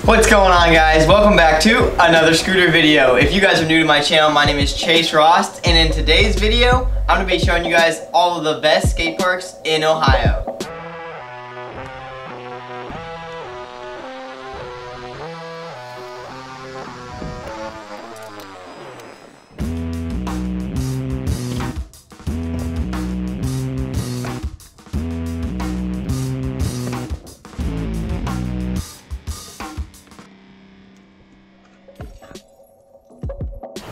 What's going on, guys? Welcome back to another scooter video. If you guys are new to my channel, my name is Chase Ross, and in today's video, I'm going to be showing you guys all of the best skate parks in Ohio.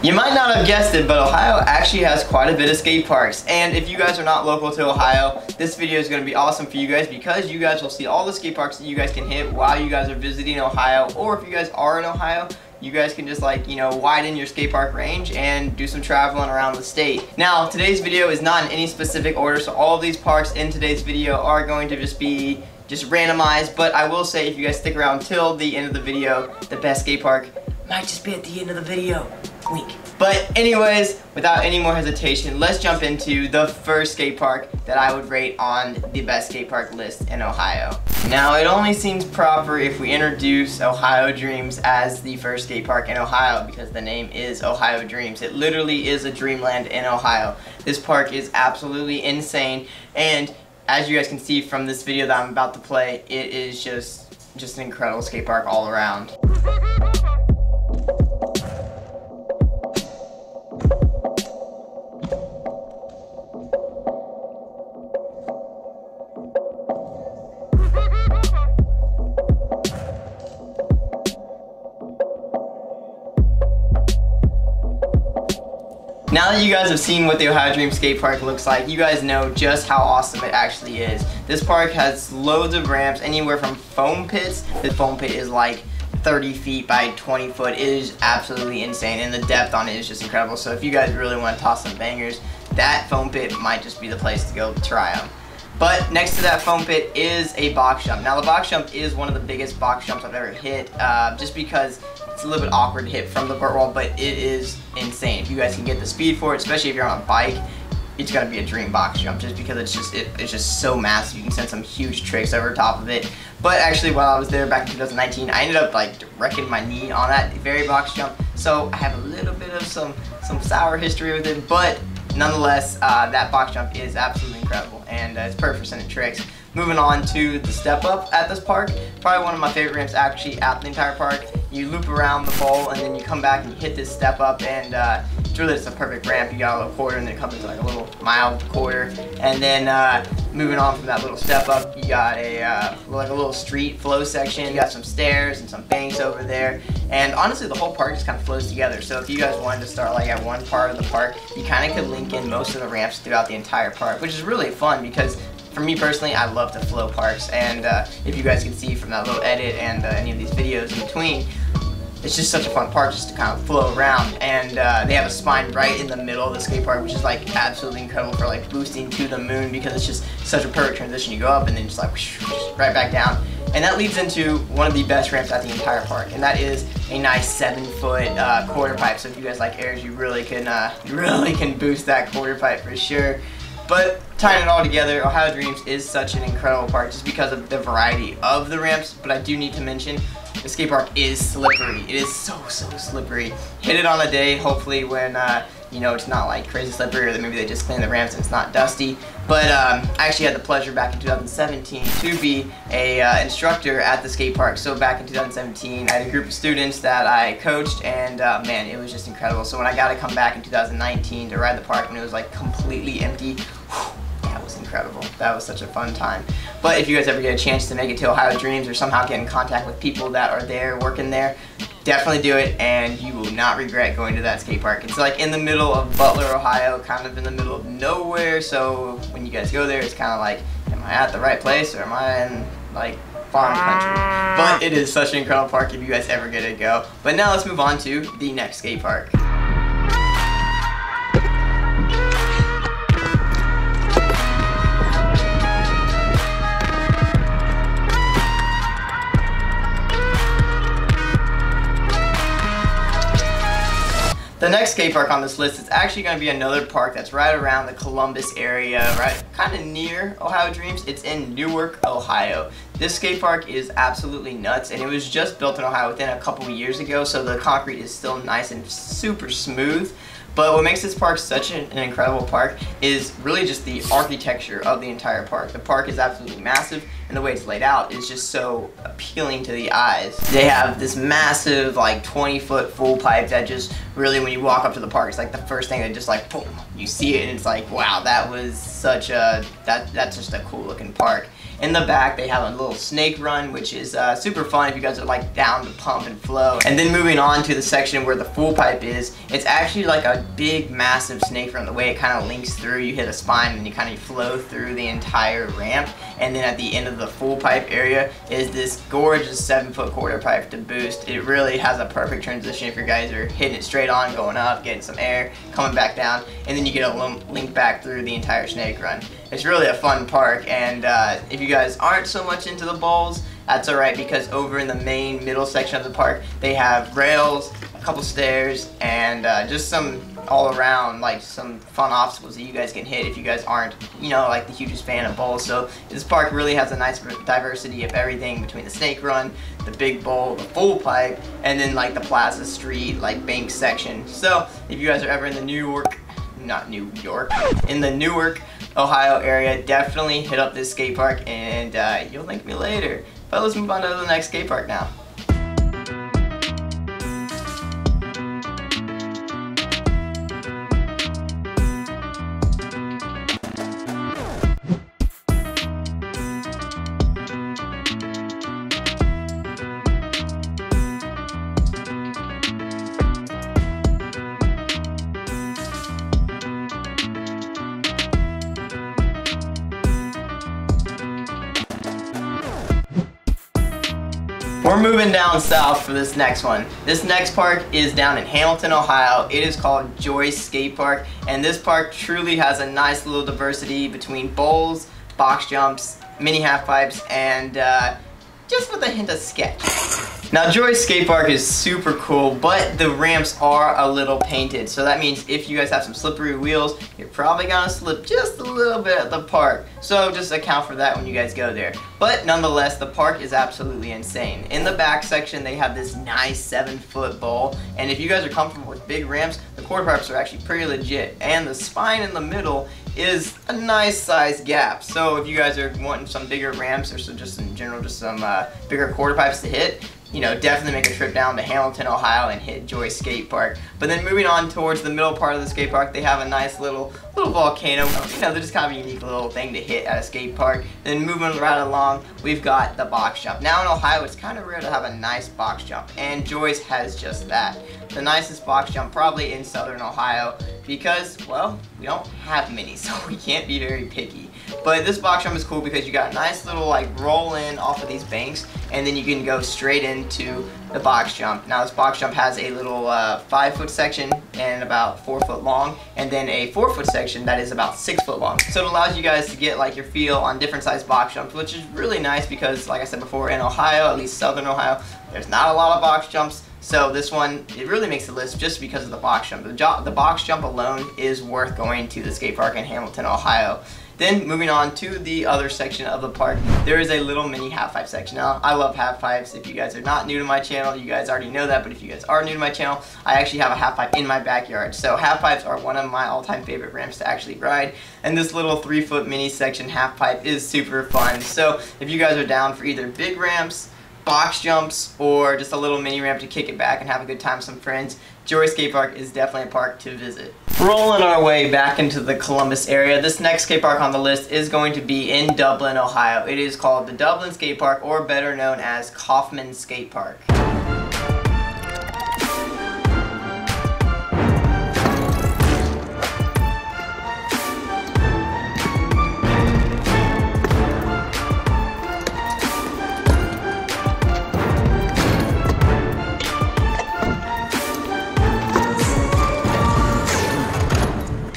You might not have guessed it, but Ohio actually has quite a bit of skate parks. And if you guys are not local to Ohio, this video is going to be awesome for you guys because you guys will see all the skate parks that you guys can hit while you guys are visiting Ohio. Or if you guys are in Ohio, you guys can just widen your skate park range and do some traveling around the state. Now, today's video is not in any specific order, so all of these parks in today's video are going to just be randomized. But I will say, if you guys stick around till the end of the video, the best skate park might just be at the end of the video. Wink. But anyways, without any more hesitation, let's jump into the first skate park that I would rate on the best skate park list in Ohio. Now, it only seems proper if we introduce Ohio Dreams as the first skate park in Ohio because the name is Ohio Dreams. It literally is a dreamland in Ohio. This park is absolutely insane, and as you guys can see from this video that I'm about to play, it is just an incredible skate park all around. Now that you guys have seen what the Ohio Dreams skate park looks like, you guys know just how awesome it actually is. This park has loads of ramps, anywhere from foam pits. The foam pit is like 30 feet by 20 foot. It is absolutely insane, and the depth on it is just incredible. So if you guys really want to toss some bangers, that foam pit might just be the place to go try them. But next to that foam pit is a box jump. Now, the box jump is one of the biggest box jumps I've ever hit, just because it's a little bit awkward to hit from the vert wall, but it is insane. If you guys can get the speed for it, especially if you're on a bike, it's gonna be a dream box jump just because it's just so massive. You can send some huge tricks over top of it. But actually, while I was there back in 2019, I ended up wrecking my knee on that very box jump. So I have a little bit of some sour history with it, but nonetheless, that box jump is absolutely incredible, and it's perfect for sending tricks. Moving on to the step up at this park, probably one of my favorite ramps actually at the entire park. You loop around the bowl and then you come back and you hit this step up, and it's really just a perfect ramp. You got a little quarter and then it comes into like a little mild quarter, and then moving on from that little step up, you got a little street flow section. You got some stairs and some banks over there, and honestly the whole park just kind of flows together. So if you guys wanted to start at one part of the park, you kind of could link in most of the ramps throughout the entire park, which is really fun because for me personally, I love to flow parks, and if you guys can see from that little edit and any of these videos in between, it's just such a fun park just to kind of flow around. And they have a spine right in the middle of the skate park, which is absolutely incredible for boosting to the moon because it's just such a perfect transition. You go up and then just whoosh, right back down. And that leads into one of the best ramps at the entire park, and that is a nice 7-foot quarter pipe. So if you guys like airs, you really can boost that quarter pipe for sure. But tying it all together, Ohio Dreams is such an incredible park just because of the variety of the ramps. But I do need to mention, the skate park is slippery. It is so slippery. Hit it on a day, hopefully, when it's not crazy slippery, or that maybe they just clean the ramps and it's not dusty. But I actually had the pleasure back in 2017 to be a instructor at the skate park. So back in 2017, I had a group of students that I coached, and man, it was just incredible. So when I got to come back in 2019 to ride the park when it was completely empty, that was incredible. That was such a fun time. But if you guys ever get a chance to make it to Ohio Dreams or somehow get in contact with people that are there, working there, definitely do it, and you will not regret going to that skate park. It's in the middle of Butler, Ohio, kind of in the middle of nowhere, so when you guys go there, it's kind of am I at the right place, or am I in farm country? But it is such an incredible park if you guys ever get to go. But now let's move on to the next skate park. The next skate park on this list is actually going to be another park that's right around the Columbus area, right kind of near Ohio Dreams. It's in Newark, Ohio. This skate park is absolutely nuts, and it was just built in Ohio within a couple years ago, so the concrete is still nice and super smooth. But what makes this park such an incredible park is really just the architecture of the entire park. The park is absolutely massive, and the way it's laid out is just so appealing to the eyes. They have this massive, like 20-foot full pipe that just really, when you walk up to the park, it's like the first thing that just like, boom, you see it, and it's like, wow, that was such a, that's just a cool looking park. In the back, they have a little snake run, which is super fun if you guys are like down to pump and flow. And then moving on to the section where the full pipe is, it's actually like a big, massive snake run. The way it kind of links through, you hit a spine and you kind of flow through the entire ramp. And then at the end of the full pipe area is this gorgeous 7-foot quarter pipe to boost. It really has a perfect transition if you guys are hitting it straight on, going up, getting some air, coming back down, and then you get a link back through the entire snake run. It's really a fun park, and if you guys aren't so much into the bowls, that's alright, because over in the main middle section of the park, they have rails, a couple stairs, and just some all around, like some fun obstacles that you guys can hit if you guys aren't, you know, like the hugest fan of bowls. So this park really has a nice diversity of everything between the snake run, the big bowl, the full pipe, and then like the Plaza Street, like bank section. So if you guys are ever in the in the Newark, Ohio area, definitely hit up this skate park, and you'll thank me later. But let's move on to the next skate park now. We're moving down south for this next one. This next park is down in Hamilton, Ohio. It is called Joyce Skate Park, and this park truly has a nice little diversity between bowls, box jumps, mini half pipes, and just with a hint of sketch. Now, Joyce Skate Park is super cool, but the ramps are a little painted, so that means if you guys have some slippery wheels, you're probably gonna slip just a little bit at the park. So just account for that when you guys go there. But nonetheless, the park is absolutely insane. In the back section, they have this nice 7-foot bowl, and if you guys are comfortable with big ramps, the quarter pipes are actually pretty legit, and the spine in the middle is a nice size gap. So if you guys are wanting some bigger ramps, or so just in general, just some bigger quarter pipes to hit, you know, definitely make a trip down to Hamilton, Ohio and hit Joyce Skate Park. But then moving on towards the middle part of the skate park, they have a nice little volcano. You know, they're just kind of a unique little thing to hit at a skate park. Then moving right along, we've got the box jump. Now in Ohio, it's kind of rare to have a nice box jump, and Joyce has just that. The nicest box jump probably in southern Ohio, because, well, we don't have many, so we can't be very picky. But this box jump is cool because you got a nice little like roll in off of these banks, and then you can go straight into the box jump. Now this box jump has a little 5-foot section and about 4 foot long, and then a 4-foot section that is about 6 foot long. So it allows you guys to get like your feel on different size box jumps, which is really nice because, like I said before, in Ohio, at least southern Ohio, there's not a lot of box jumps. So this one, it really makes the list just because of the box jump. The box jump alone is worth going to the skate park in Hamilton, Ohio. Then moving on to the other section of the park, there is a little mini half pipe section. Now, I love half pipes. If you guys are not new to my channel, you guys already know that, but if you guys are new to my channel, I actually have a half pipe in my backyard. So half pipes are one of my all-time favorite ramps to actually ride, and this little 3-foot mini section half pipe is super fun. So if you guys are down for either big ramps, box jumps, or just a little mini ramp to kick it back and have a good time with some friends, Joyce Skate Park is definitely a park to visit. Rolling our way back into the Columbus area, this next skate park on the list is going to be in Dublin, Ohio. It is called the Dublin Skate Park, or better known as Kaufman Skate Park.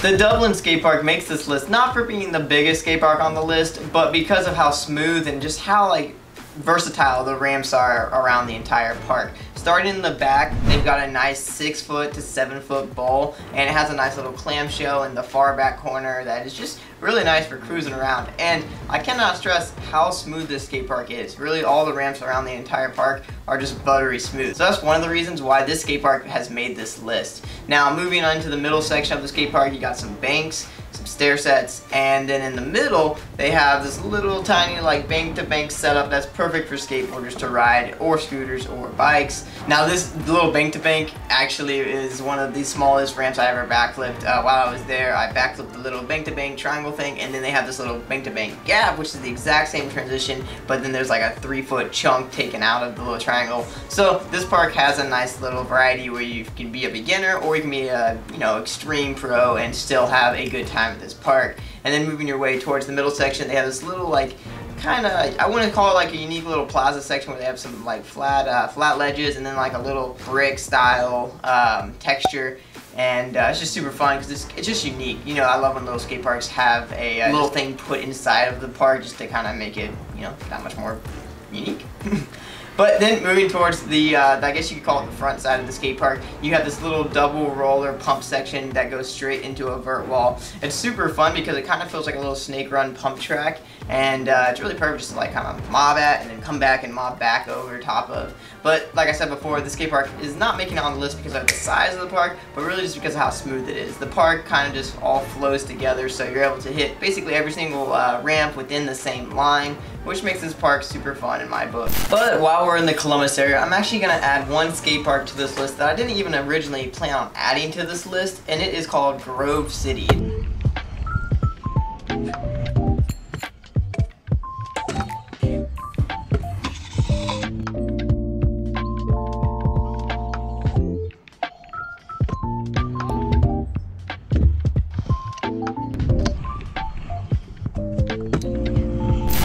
The Dublin Skate Park makes this list not for being the biggest skate park on the list, but because of how smooth and just how like versatile the ramps are around the entire park. Starting in the back, they've got a nice 6 foot to 7 foot bowl, and it has a nice little clamshell in the far back corner that is just really nice for cruising around. And I cannot stress how smooth this skate park is. Really, all the ramps around the entire park are just buttery smooth. So that's one of the reasons why this skate park has made this list. Now, moving on to the middle section of the skate park, you got some banks, some stair sets, and then in the middle they have this little tiny like bank to bank setup that's perfect for skateboarders to ride, or scooters, or bikes. Now this little bank to bank actually is one of the smallest ramps I ever backflipped. While I was there, I backflipped the little bank to bank triangle thing, and then they have this little bank to bank gap, which is the exact same transition, but then there's like a 3 foot chunk taken out of the little triangle. So this park has a nice little variety where you can be a beginner, or you can be a extreme pro and still have a good time at this park. And then moving your way towards the middle section, they have this little like kind of, I wouldn't call it like a unique little plaza section where they have some like flat ledges and then like a little brick style texture. And it's just super fun because it's just unique. You know, I love when little skate parks have a little thing put inside of the park just to kind of make it, that much more unique. But then moving towards the, I guess you could call it the front side of the skate park, you have this little double roller pump section that goes straight into a vert wall. It's super fun because it kind of feels like a little snake run pump track, and it's really perfect just to like kind of mob at and then come back and mob back over top of. But like I said before, the skate park is not making it on the list because of the size of the park, but really just because of how smooth it is. The park kind of just all flows together, so you're able to hit basically every single ramp within the same line, which makes this park super fun in my book. But while we're in the Columbus area, I'm actually going to add one skate park to this list that I didn't even originally plan on adding to this list, and it is called Grove City.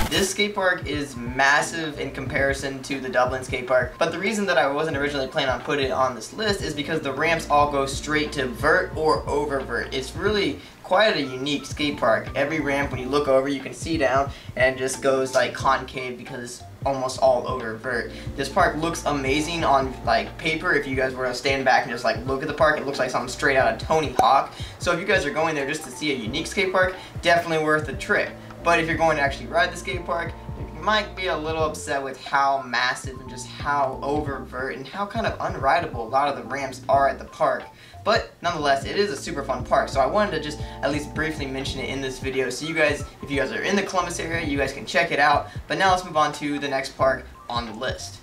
This skate park is massive in comparison to the Dublin skate park, but the reason that I wasn't originally planning on putting it on this list is because the ramps all go straight to vert or over vert. It's really quite a unique skate park. Every ramp, when you look over, you can see down, and it just goes like concave because it's almost all over vert. This park looks amazing on like paper. If you guys were to stand back and just like look at the park, it looks like something straight out of Tony Hawk. So if you guys are going there just to see a unique skate park, definitely worth the trip. But if you're going to actually ride the skate park, you might be a little upset with how massive and just how over vert and how kind of unrideable a lot of the ramps are at the park. But nonetheless, it is a super fun park, so I wanted to just at least briefly mention it in this video so you guys, if you guys are in the Columbus area, you guys can check it out. But now let's move on to the next park on the list.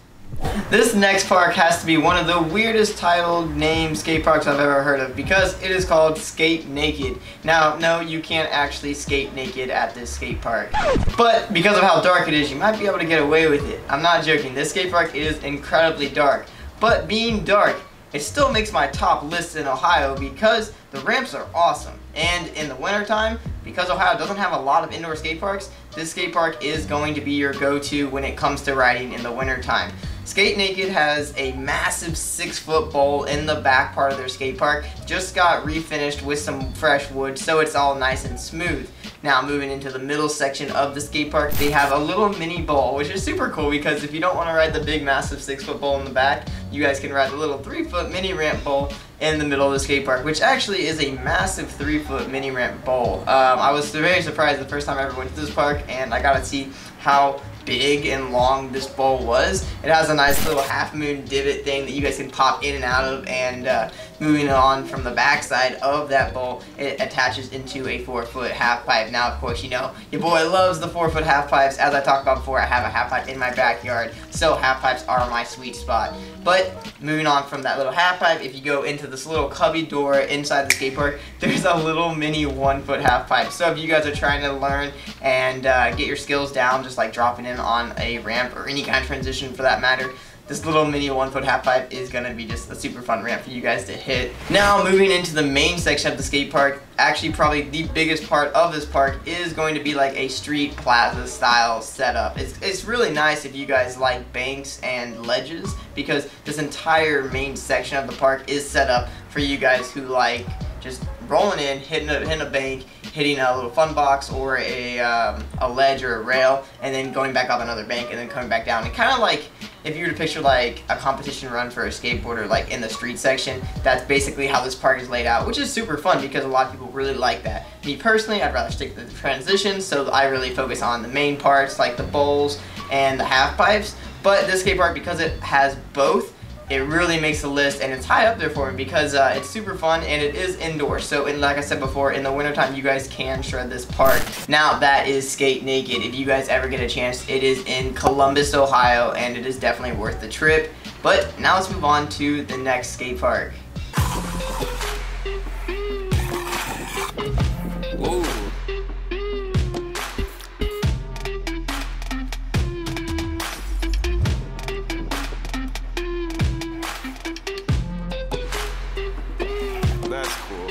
This next park has to be one of the weirdest titled named skate parks I've ever heard of because it is called Skate Naked. Now, no, you can't actually skate naked at this skate park, but because of how dark it is, you might be able to get away with it. I'm not joking, this skate park is incredibly dark, but being dark, it still makes my top list in Ohio because the ramps are awesome. And in the wintertime, because Ohio doesn't have a lot of indoor skate parks, this skate park is going to be your go-to when it comes to riding in the wintertime. Skate Naked has a massive 6-foot bowl in the back part of their skate park. Just got refinished with some fresh wood, so it's all nice and smooth. Now moving into the middle section of the skate park, they have a little mini bowl, which is super cool because if you don't want to ride the big massive 6-foot bowl in the back, you guys can ride the little 3-foot mini ramp bowl in the middle of the skate park, which actually is a massive 3-foot mini ramp bowl. I was very surprised the first time I ever went to this park, and I got to see how big and long this bowl was. It has a nice little half moon divot thing that you guys can pop in and out of, and moving on from the back side of that bowl, it attaches into a 4-foot half pipe. Now, of course, you know, your boy loves the 4-foot half pipes. As I talked about before, I have a half pipe in my backyard, so half pipes are my sweet spot. But moving on from that little half pipe, if you go into this little cubby door inside the skate park, there's a little mini 1-foot half pipe. So if you guys are trying to learn and get your skills down, just like dropping in on a ramp or any kind of transition for that matter, this little mini 1-foot half pipe is gonna be just a super fun ramp for you guys to hit. Now moving into the main section of the skate park, actually probably the biggest part of this park is going to be like a street plaza style setup. It's really nice if you guys like banks and ledges, because this entire main section of the park is set up for you guys who like just rolling in, hitting a bank, hitting a little fun box or a ledge or a rail, and then going back up another bank and then coming back down. And kind of like if you were to picture like a competition run for a skateboarder like in the street section, that's basically how this park is laid out, which is super fun because a lot of people really like that. Me personally, I'd rather stick to the transitions, so I really focus on the main parts like the bowls and the half pipes. But this skate park, because it has both, it really makes the list, and it's high up there for me because it's super fun and it is indoors. So, like I said before, in the wintertime you guys can shred this park. Now that is Skate Naked. If you guys ever get a chance, it is in Columbus, Ohio, and it is definitely worth the trip. But now let's move on to the next skate park. Whoa. That's cool.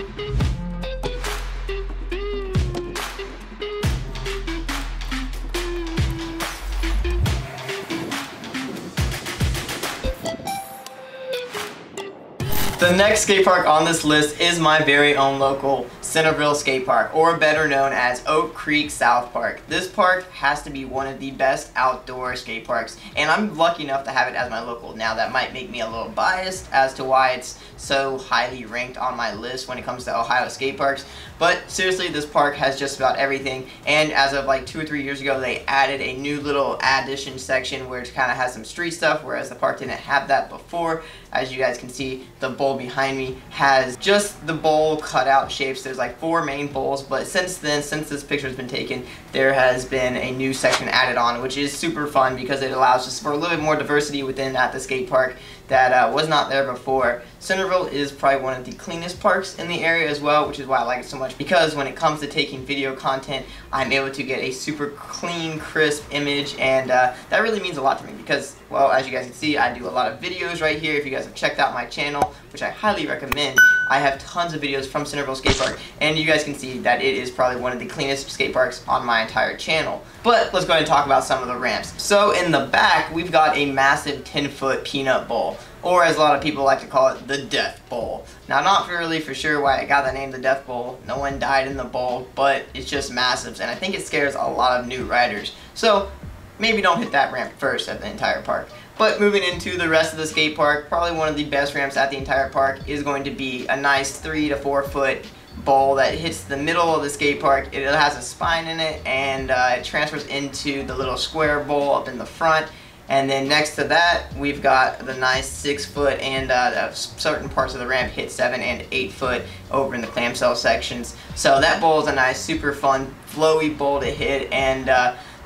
The next skate park on this list is my very own local Centerville Skate Park, or better known as Oak Creek South Park. This park has to be one of the best outdoor skate parks, and I'm lucky enough to have it as my local. Now that might make me a little biased as to why it's so highly ranked on my list when it comes to Ohio skate parks, but seriously, this park has just about everything. And as of like 2 or 3 years ago, they added a new little addition section where it kind of has some street stuff, whereas the park didn't have that before. As you guys can see, the bowl behind me has just the bowl cutout shapes. There's like 4 main bowls, but since then, since this picture has been taken, there has been a new section added on, which is super fun because it allows just for a little bit more diversity within the skate park that was not there before. Centerville is probably one of the cleanest parks in the area as well, which is why I like it so much, because when it comes to taking video content, I'm able to get a super clean, crisp image, and that really means a lot to me because, well, as you guys can see, I do a lot of videos right here. If you guys have checked out my channel, which I highly recommend, I have tons of videos from Centerville Skate Park, and you guys can see that it is probably one of the cleanest skate parks on my entire channel. But let's go ahead and talk about some of the ramps. So in the back, we've got a massive 10-foot peanut bowl, or as a lot of people like to call it, the Death Bowl. Now, I'm not really for sure why I got the name the Death Bowl. No one died in the bowl, but it's just massive, and I think it scares a lot of new riders. So maybe don't hit that ramp first at the entire park. But moving into the rest of the skate park, probably one of the best ramps at the entire park is going to be a nice 3 to 4 foot bowl that hits the middle of the skate park. It has a spine in it, and it transfers into the little square bowl up in the front. And then next to that, we've got the nice 6 foot, and certain parts of the ramp hit 7 and 8 foot over in the clamshell sections. So that bowl is a nice, super fun, flowy bowl to hit. And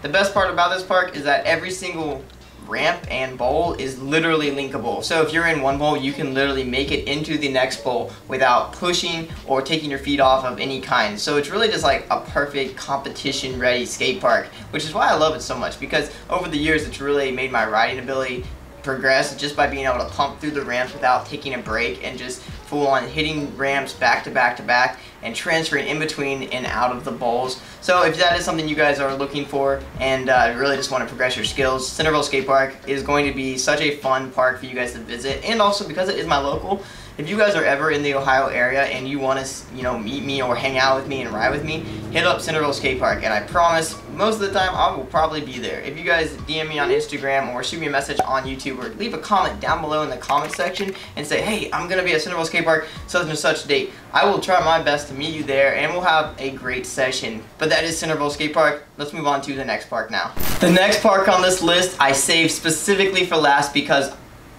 the best part about this park is that every single ramp and bowl is literally linkable. So if you're in one bowl, you can literally make it into the next bowl without pushing or taking your feet off of any kind. So it's really just like a perfect competition ready skate park, which is why I love it so much, because over the years it's really made my riding ability progress just by being able to pump through the ramps without taking a break and just full on hitting ramps back to back to back and transferring in between and out of the bowls. So if that is something you guys are looking for and really just want to progress your skills, Centerville Skate Park is going to be such a fun park for you guys to visit. And also, because it is my local, if you guys are ever in the Ohio area and you want to, meet me or hang out with me and ride with me, hit up Centerville Skate Park, and I promise most of the time I will probably be there. If you guys DM me on Instagram or shoot me a message on YouTube or leave a comment down below in the comment section and say, hey, I'm going to be at Centerville Skate Park such and such date, I will try my best to meet you there and we'll have a great session. But that is Centerville Skate Park. Let's move on to the next park now. The next park on this list I saved specifically for last because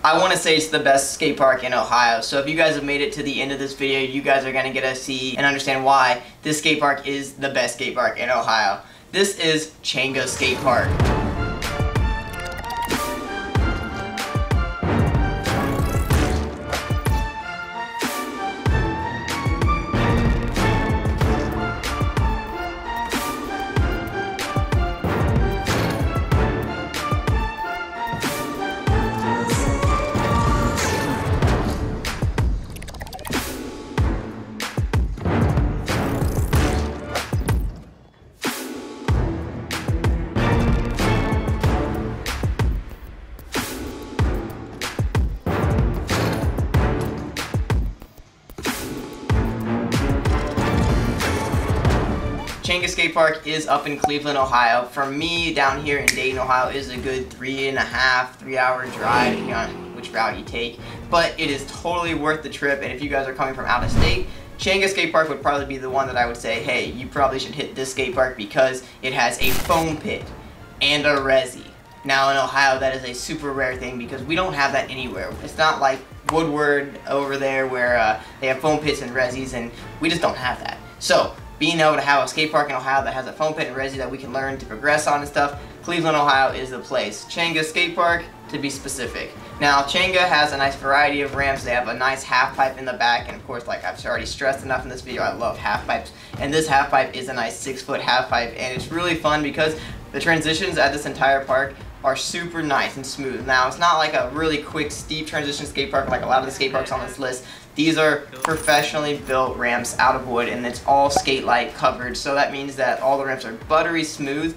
I want to say it's the best skate park in Ohio. So if you guys have made it to the end of this video, you guys are going to get to see and understand why this skate park is the best skate park in Ohio. This is Changa Skate Park. Changa Skate Park is up in Cleveland, Ohio. For me, down here in Dayton, Ohio, is a good 3.5-3 hour drive, depending on which route you take. But it is totally worth the trip, and if you guys are coming from out of state, Changa Skate Park would probably be the one that I would say, hey, you probably should hit this skate park because it has a foam pit and a resi. Now in Ohio, that is a super rare thing because we don't have that anywhere. It's not like Woodward over there where they have foam pits and resis, and we just don't have that. So being able to have a skate park in Ohio that has a foam pit and resi that we can learn to progress on and stuff, Cleveland, Ohio is the place. Changa Skate Park, to be specific. Now, Changa has a nice variety of ramps. They have a nice half pipe in the back, and of course, like I've already stressed enough in this video, I love half pipes. And this half pipe is a nice 6-foot half pipe, and it's really fun because the transitions at this entire park are super nice and smooth. Now, it's not like a really quick, steep transition skate park like a lot of the skate parks on this list. These are professionally built ramps out of wood, and it's all Skate-Lite covered, so that means that all the ramps are buttery smooth,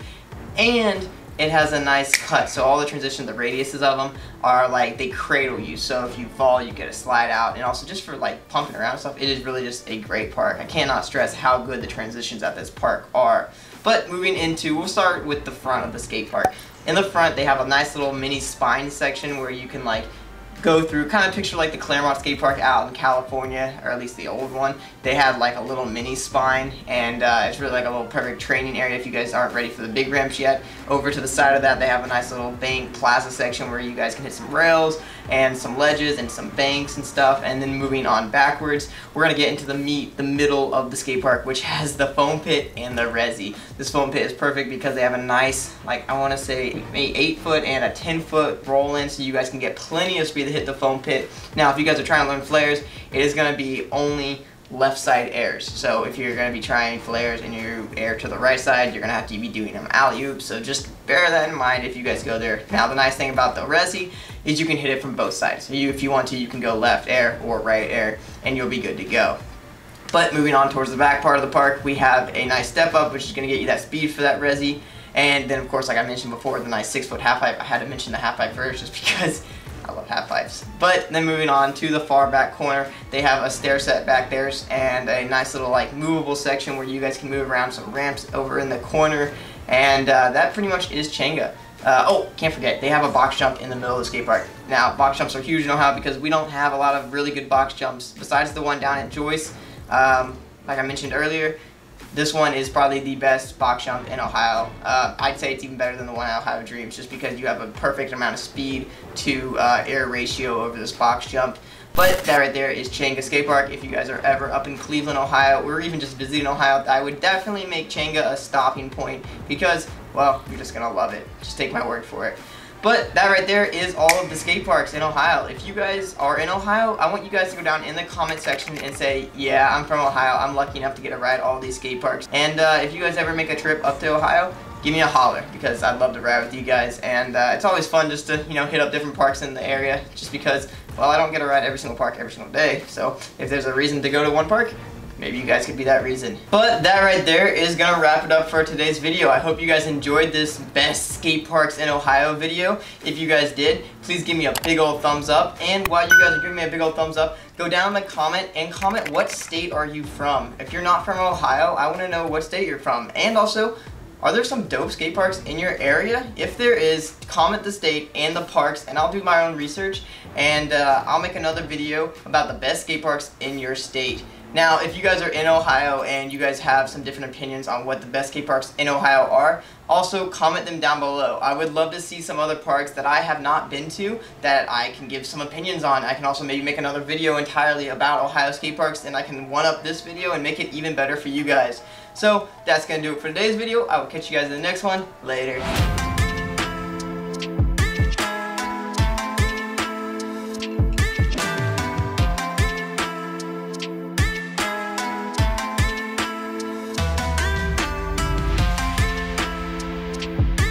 and it has a nice cut, so all the transitions, the radiuses of them are like, they cradle you, so if you fall, you get a slide out, and also just for like pumping around and stuff, it is really just a great park. I cannot stress how good the transitions at this park are. But moving into, we'll start with the front of the skate park. In the front, they have a nice little mini spine section where you can like go through, kind of picture like the Claremont Skate Park out in California, or at least the old one. They had like a little mini spine, and it's really like a little perfect training area if you guys aren't ready for the big ramps yet. Over to the side of that, they have a nice little bank plaza section where you guys can hit some rails and some ledges and some banks and stuff. And then moving on backwards, we're gonna get into the middle of the skate park, which has the foam pit and the resi. This foam pit is perfect because they have a nice, like I want to say, 8-foot and a 10-foot roll in, so you guys can get plenty of speed to hit the foam pit. Now, if you guys are trying to learn flares, it is going to be only left side airs. So if you're going to be trying flares and you air to the right side, you're going to have to be doing them alley-oops. So just bear that in mind if you guys go there. Now, the nice thing about the resi is you can hit it from both sides. So if you want to, you can go left air or right air, and you'll be good to go. But moving on towards the back part of the park, we have a nice step up, which is going to get you that speed for that resi. And then, of course, like I mentioned before, the nice 6-foot half pipe. I had to mention the half pipe first just because I love half pipes. But then moving on to the far back corner, they have a stair set back there and a nice little like movable section where you guys can move around some ramps over in the corner. And that pretty much is Changa. Oh, can't forget, they have a box jump in the middle of the skate park. Now, box jumps are huge in Ohio because we don't have a lot of really good box jumps besides the one down at Joyce. Like I mentioned earlier, this one is probably the best box jump in Ohio. I'd say it's even better than the one at Ohio Dreams just because you have a perfect amount of speed to air ratio over this box jump. But that right there is Changa Skate Park. If you guys are ever up in Cleveland, Ohio, or even just visiting Ohio, I would definitely make Changa a stopping point because, well, you're just gonna love it. Just take my word for it. But that right there is all of the skate parks in Ohio. If you guys are in Ohio, I want you guys to go down in the comment section and say, yeah, I'm from Ohio. I'm lucky enough to get to ride all these skate parks. And if you guys ever make a trip up to Ohio, give me a holler because I'd love to ride with you guys. And it's always fun just to, hit up different parks in the area just because, well, I don't get to ride every single park every single day. So if there's a reason to go to one park, maybe you guys could be that reason. But that right there is gonna wrap it up for today's video. I hope you guys enjoyed this best skate parks in Ohio video. If you guys did, please give me a big old thumbs up. And while you guys are giving me a big old thumbs up, go down in the comment and comment what state are you from. If you're not from Ohio, I wanna know what state you're from. And also, are there some dope skate parks in your area? If there is, comment the state and the parks, and I'll do my own research, and I'll make another video about the best skate parks in your state. Now, if you guys are in Ohio and you guys have some different opinions on what the best skate parks in Ohio are, also comment them down below. I would love to see some other parks that I have not been to that I can give some opinions on. I can also maybe make another video entirely about Ohio skate parks, and I can one-up this video and make it even better for you guys. So, that's going to do it for today's video. I will catch you guys in the next one. Later.